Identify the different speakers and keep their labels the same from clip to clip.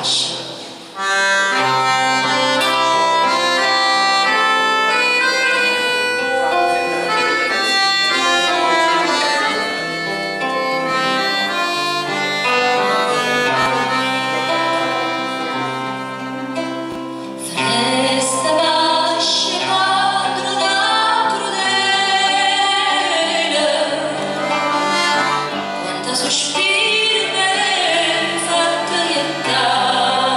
Speaker 1: lascia. Festa basce cruda, crudele, quanta sospiro ben fatta rientrare.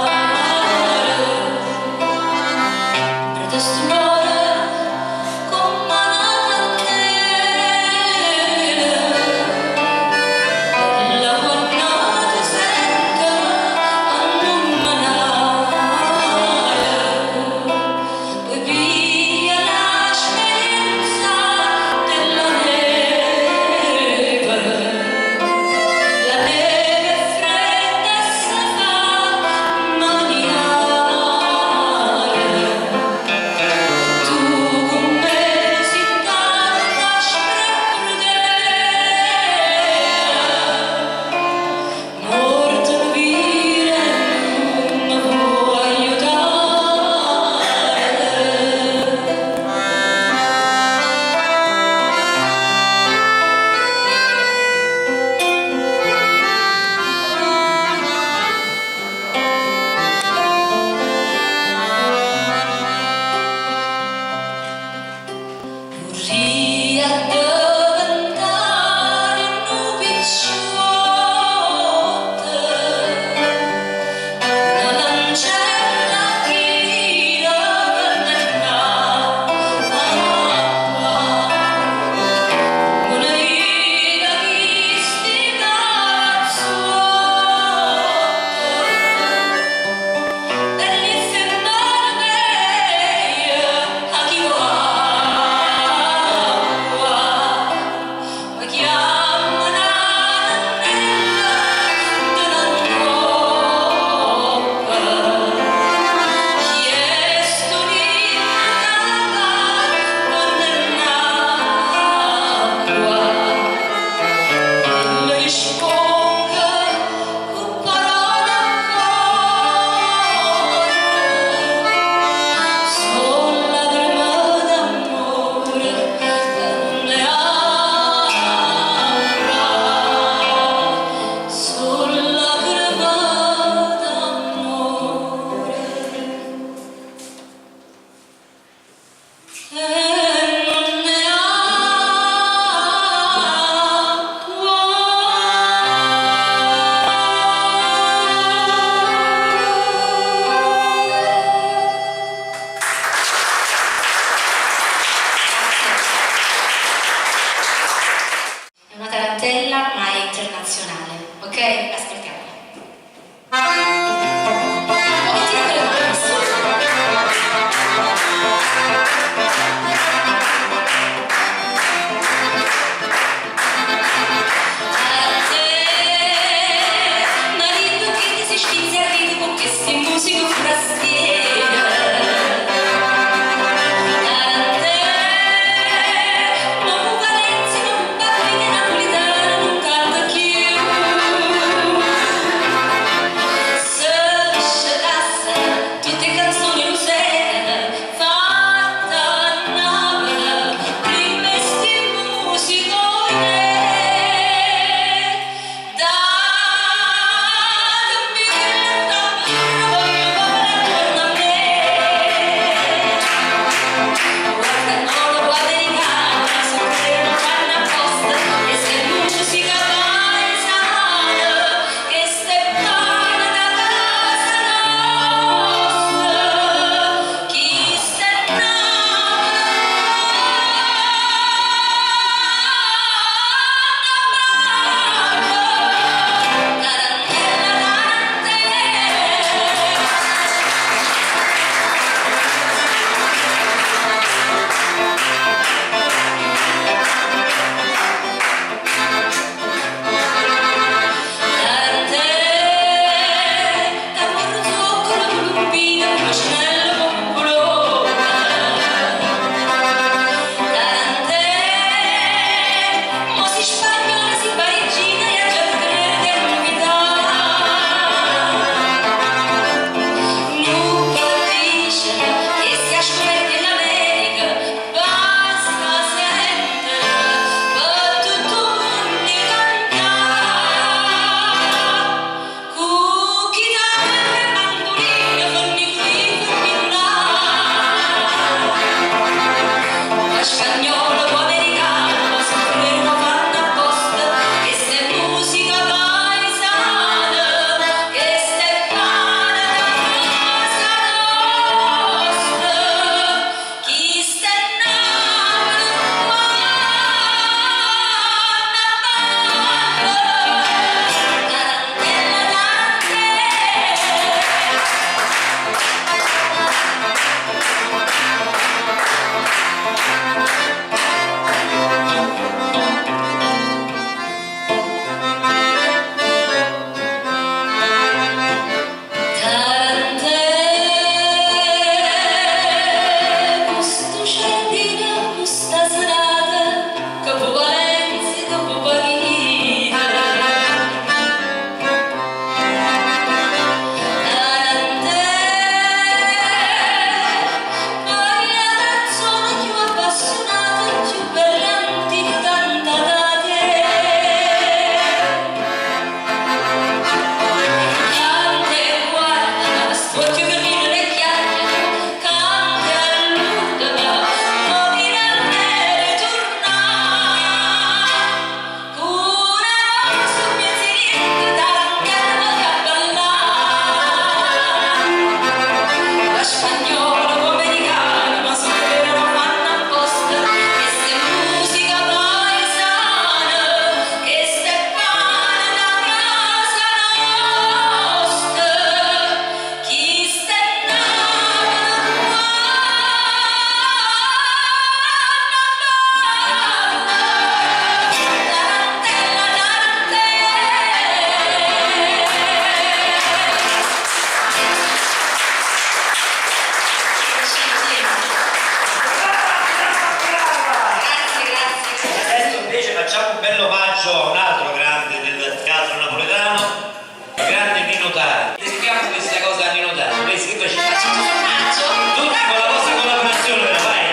Speaker 2: Nino Tari. Dedichiamo questa cosa a Nino Tari. Pensi che facciamo?
Speaker 1: Facciamo un formaggio?
Speaker 2: Tutti con la vostra collaborazione, vai!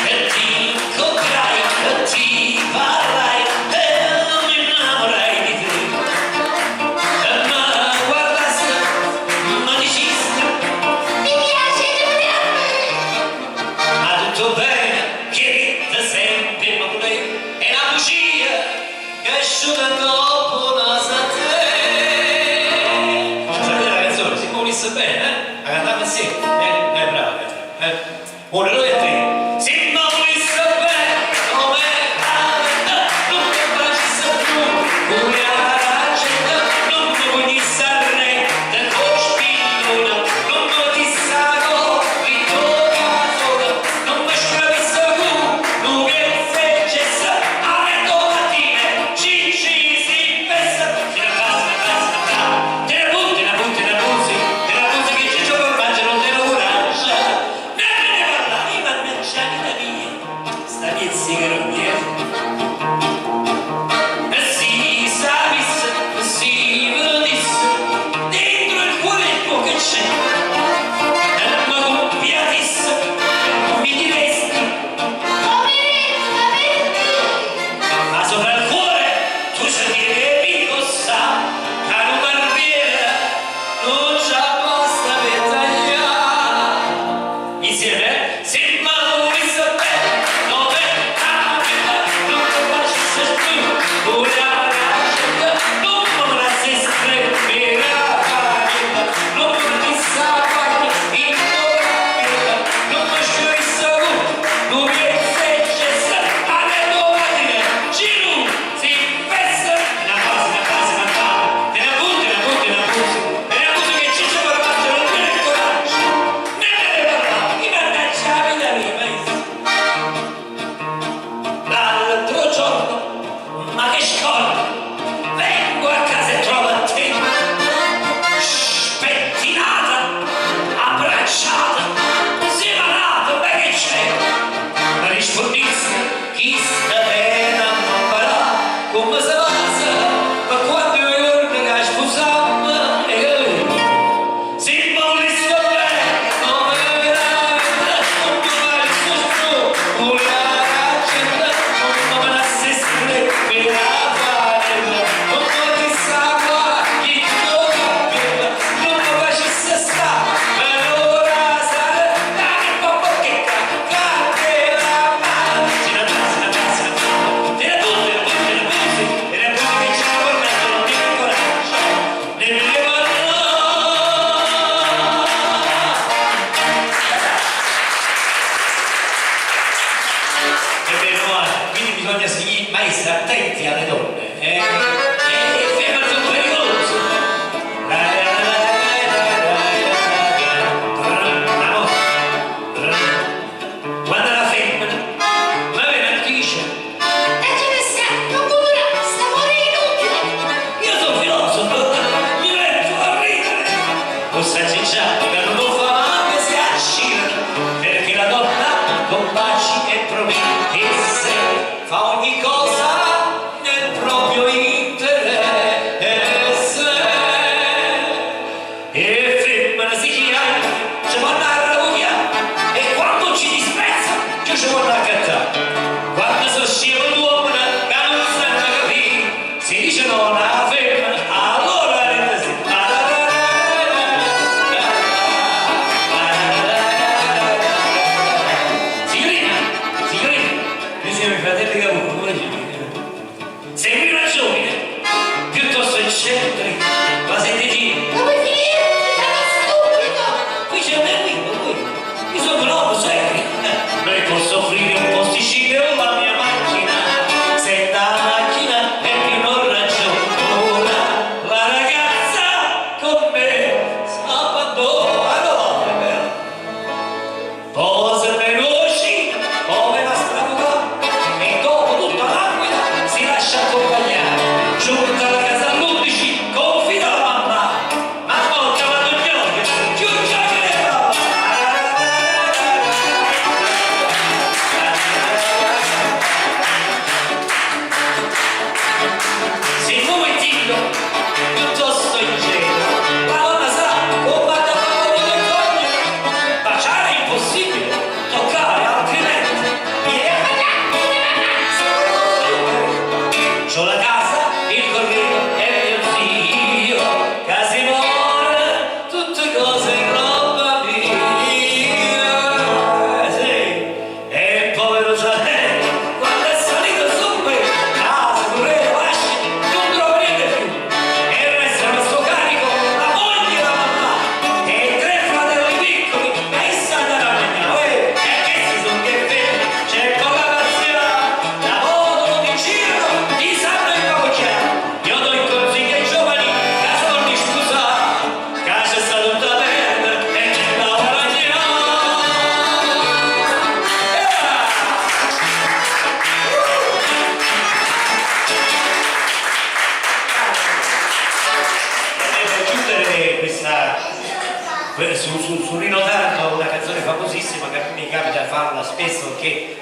Speaker 2: E ti incontrai, e ti parrai, e non mi innamorai di te. E ma guardaste, ma diciste,
Speaker 1: Mi piace di a me!
Speaker 2: ma tutto bene, che da sempre ma pure è una bugia che asciuga dopo nasa a te. Sapete la canzone? Si volesse bene, eh? La cantiamo insieme, bravo, uno, due e tre. Si volesse bene, come non mi facesse più, come la gente, non mi vuoi stare del tuo spino, non mi ti sago, di tuo caso, non mi scravisse più, non mi fecesse, alle domatine, ci si pensa, te la passa, te la butti, che ci gioco ormai non te lo coraggio, ne parlavi, ma ne c'è la mia, sta pizzica non viene. E si sapesse, e si vedesse, dentro il cuore che c'è, e ma compiatisse, mi diresti, ma sopra il cuore tu ci devi cosa, che non barbiere non c'è basta per tagliare. Insieme, se mai volesse bene, non è non ti facesse più, una ragazza, non mi lasciasse per la pagina, non mi dissapare in tua non mi scurisse più, non mi fecesse alle domatine, giù, si fesse, una cosa, te la butti, te la butti che ci c'è per faccia, non te ne coraggio, ne parlavi, mi mannaggia la vita mia, l'altro giorno, ma che scorda, vengo a casa e trovo a te, spettinata, abbracciata, semanata, ma che c'è? Ma rispondissi, chi sta bene a imparare come si passa, ma quando io ricordo che sposavo, e che se mi volesse bene, non mi veramente, non mi facesse più, una ragazza, non mi lasciasse per la panella, non mi disse qua, chi tuo capello, non mi facesse stare, per ora sale, dai un po' che cade la mano, te la butti, te la butti che ci ha portato, non ti coraggio, ne mi parlo. È vero, quindi bisogna seguire, mai stare attenti alle donne, fermati un pericoloso. Quando la femmina va bene dice, io sono filosofo, mi metto a ridere, o saggeggiato che non lo fa anche se accira, perché la donna con baci e promesse fa ogni cosa nel proprio interesse. E femmina si gira, ci vanno a ravogliare, e quando ci disprezza, ci vanno a cattare. Quando sono scemo l'uomo che non sanno capire, si dice no alla femmina, allora rende sì. Signorina, noi siamo i fratelli Cavour, come dici? Segui una giovine, piuttosto eccentrica, la senti qui c'è un amico, qui sono un uomo serio, non posso offrire un posticino alla mia macchina, se la macchina è più non ragiona, la ragazza con me s'abbandona, pose veloci come la strada, e dopo tutto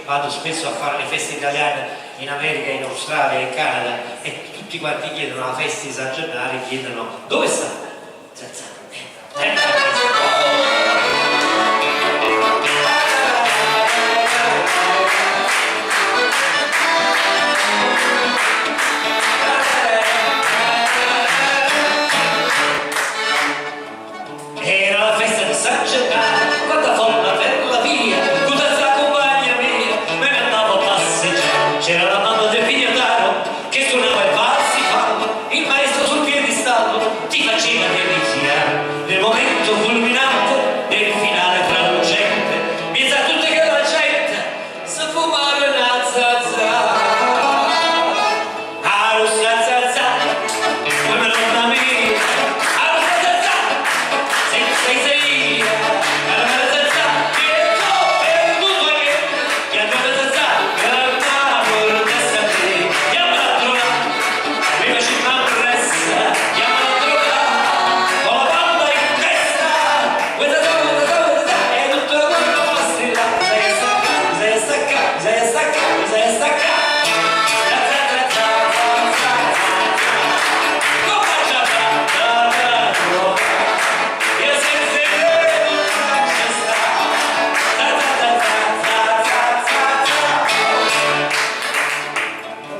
Speaker 2: vado spesso a fare le feste italiane in America, in Australia, in Canada, e tutti quanti chiedono alla festa di San Gennaro, chiedono dove sta? Era la festa di San Gennaro, quanta folla per la via, con la compagna mia, me ne andavo a passeggiare. C'era la mamma del figliataro che suonava i valsi fanno, il maestro sul piedistallo ti faceva deliziare. Nel momento culminante del finale travolgente, mi sa tutte che la gente sa fumare una zazza. Ah, lo zazza, come la mia, ah, lo zazza. Sei alla mezz'età che ho perduto che a mezz'età cantavo da sapere chiama la trona prima ci fa pressa chiama la trona con la bamba in testa questa è tutto quello che fa strillare bisogna stacca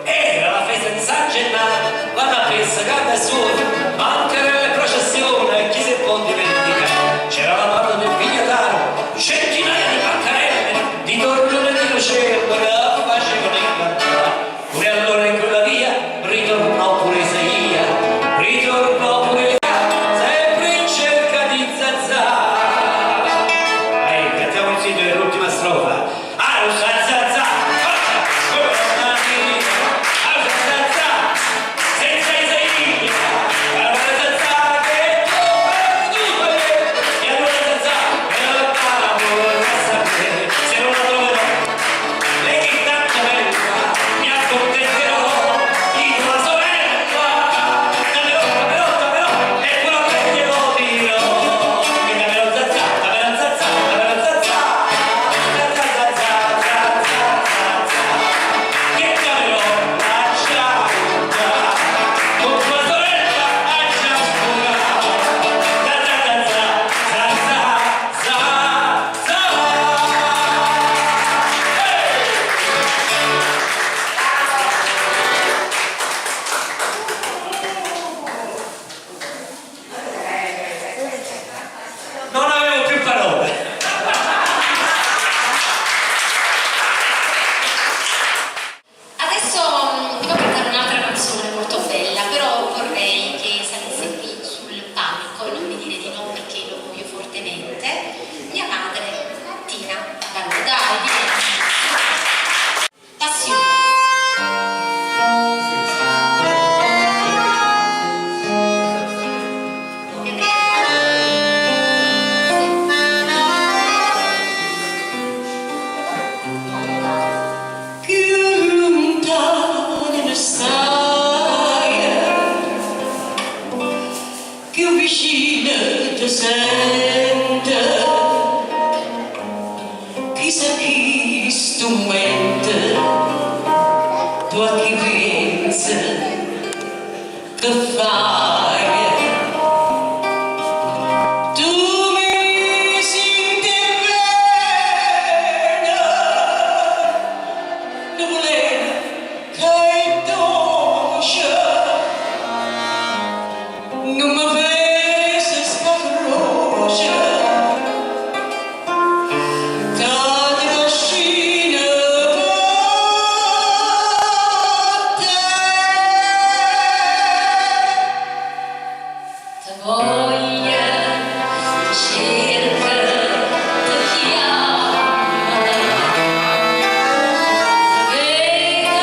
Speaker 2: era la festa di San Gennaro, la festa canta e suona, anche nelle processioni, chi si può dimenticare? C'era la banda del figliataro, centinaia di bancarelle, di tornone di lucerna, che facevano incantare. Pure allora in quella via ritornò pure Isaia, ritornò pure sempre in cerca di zazza. Cantiamo insieme l'ultima strofa. Ah, lo zazza, forza, come una vita. Ah, lo zazza, senza Isaia. Ah, lo zazza che ho perduto e allora zazza, me la cavo da sapere. Se non la troverò, lei che tanto bella, mi accontenterò di tua sorella. Dammelo, è quello che glielo dirò. E dammelo zazza, dammelo zazza, dammelo zazza. Che dammelo la ciauta, con tua sorella a ciascuna. Non avevo più parole.
Speaker 1: Adesso vi devo cantare un'altra canzone molto bella, però vorrei che salisse qui sul palco, non mi dire di no perché lo voglio fortemente. Mia madre, Tina, dai, vieni. Passione.
Speaker 2: Più lontano stai, più vicino ti sento, chissà chi strumento tu a chi pensa che fai. Tu mi senti bene, nuvolena che è dolce, non mi pensi scaproce, che ti trascina per te.
Speaker 1: Ti voglia, ti cerca, ti chiama, ti vega,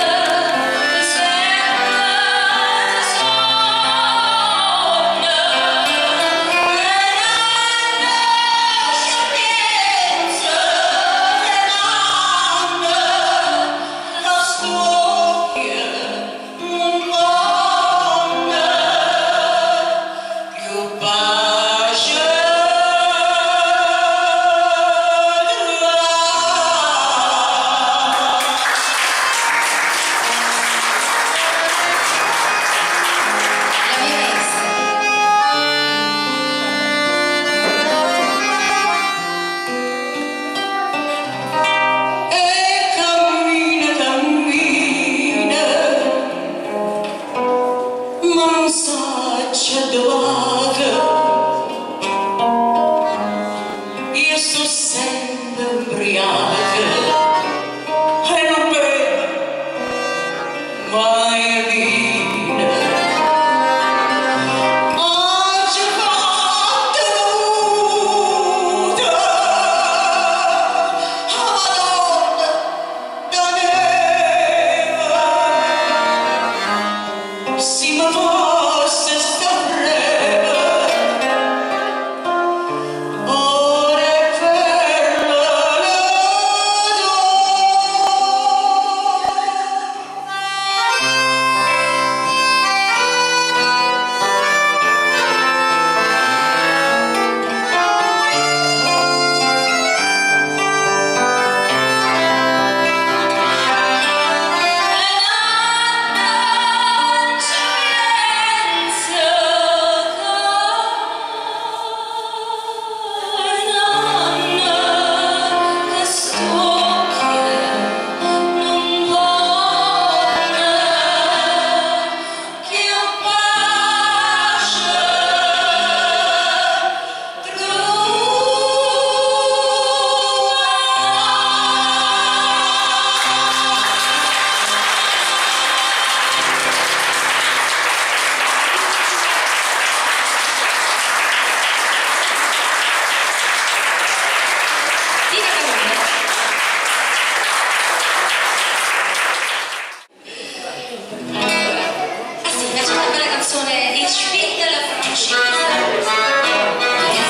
Speaker 1: canzone di Spindler francese.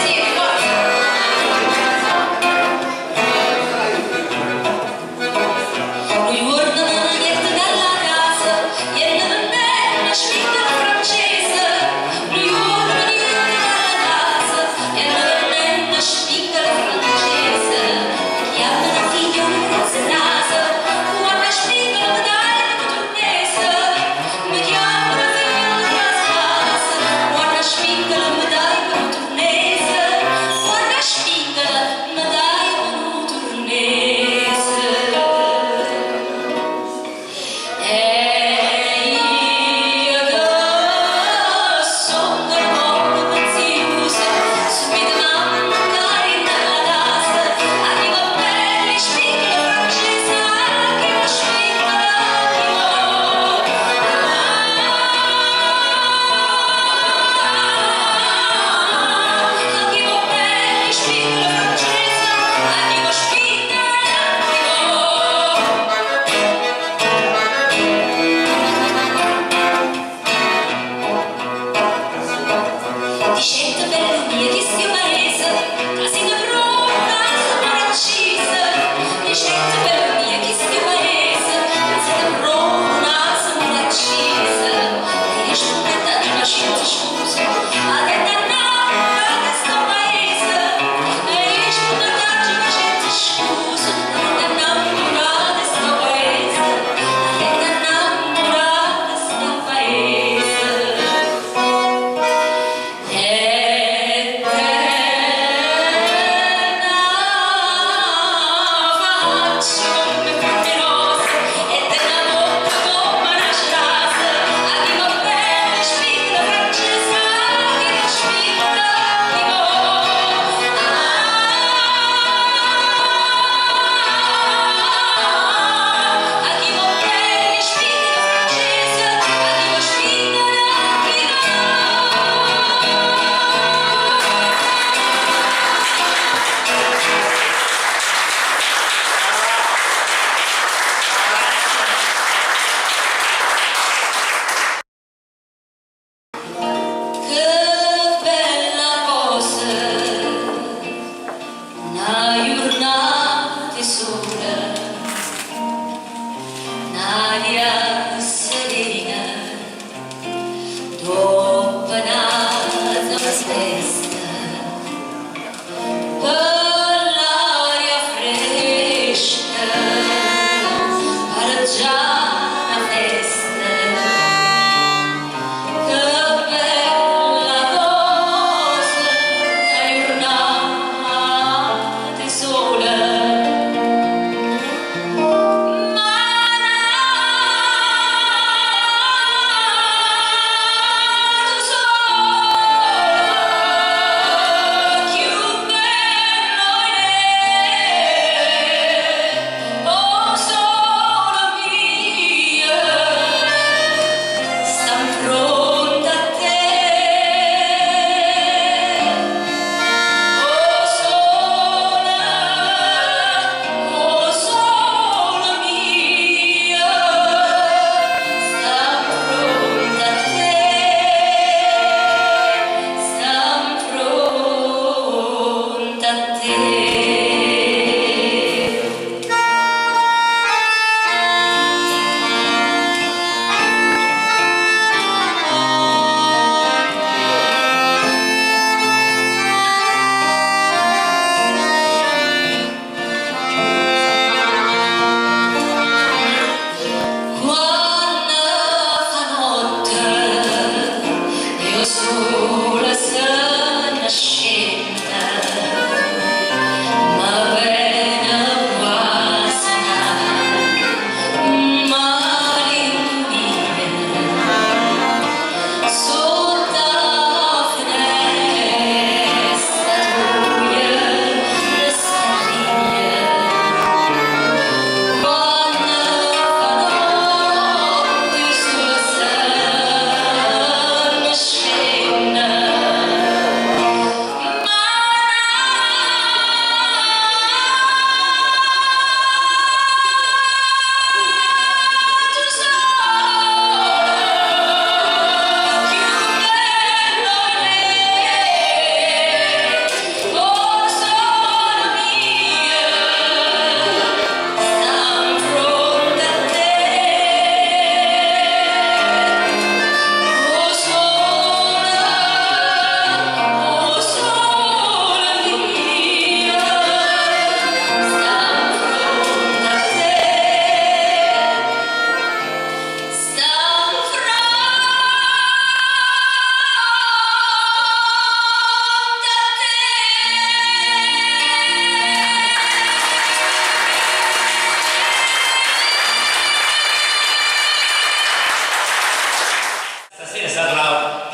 Speaker 1: Sì, ricorda. Lui guarda una niente dalla casa, ieri non è una Spindler francese. Lui guarda una niente dalla casa, ieri non è una Spindler francese. Chi ha una figlia una razza nasa, guarda Spindler dai tournese. Mi chiamo una figlia una razza nasa, guarda Spindler dai tournese. Guarda Spindler dai tournese. E io che sono un pensioso, subito mancare nella casa, arrivo per le spigole francese, arrivo spigole, arrivo per le spigole francese, arrivo spigole, di scelta bella mia che si paese, casi da bruna, amore accesa. Di scelta bella mia che si paese, casi da bruna, amore accesa. E io scoperta di una scelta scusa, ma che dannata da sto paese. E io scoperta di una scelta scusa, ma che dannata da sto paese. Ma che dannata da sto paese. E te faccio come quante rose, e te la bocca come una cerasa. Arrivo bene, spinta francese, arrivo spinta, arrivo. Arrivo bene, spinta francese, arrivo spinta, che bella cosa, una giornata sola, un'aria serena, dopo una festa, per l'aria fresca, per già una festa. Che bella cosa, una giornata sola, ma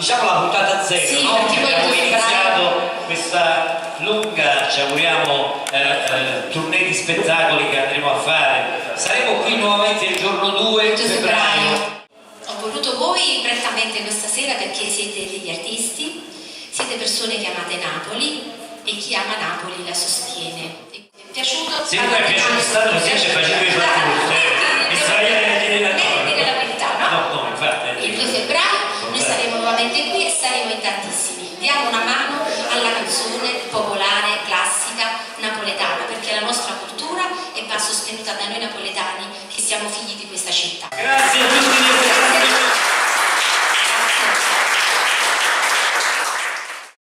Speaker 2: diciamo la puntata zero,
Speaker 1: sì,
Speaker 2: no?
Speaker 1: perché poi
Speaker 2: Abbiamo
Speaker 1: il
Speaker 2: iniziato questa lunga, ci auguriamo, tournée di spettacoli che andremo a fare. Saremo qui nuovamente il giorno 2 febbraio.
Speaker 1: Ho voluto voi prettamente questa sera perché siete degli artisti, siete persone che amate Napoli e chi ama Napoli la sostiene. Mi è piaciuto?
Speaker 2: Se non è piaciuto stato, mi piace facendo i fatti. Mi sbagliare a dire la
Speaker 1: dire la verità, no?
Speaker 2: No, infatti.
Speaker 1: Il 2 febbraio noi saremo nuovamente qui e saremo in tantissimi. Diamo una mano alla canzone popolare, classica, napoletana, perché la nostra cultura va sostenuta da noi napoletani.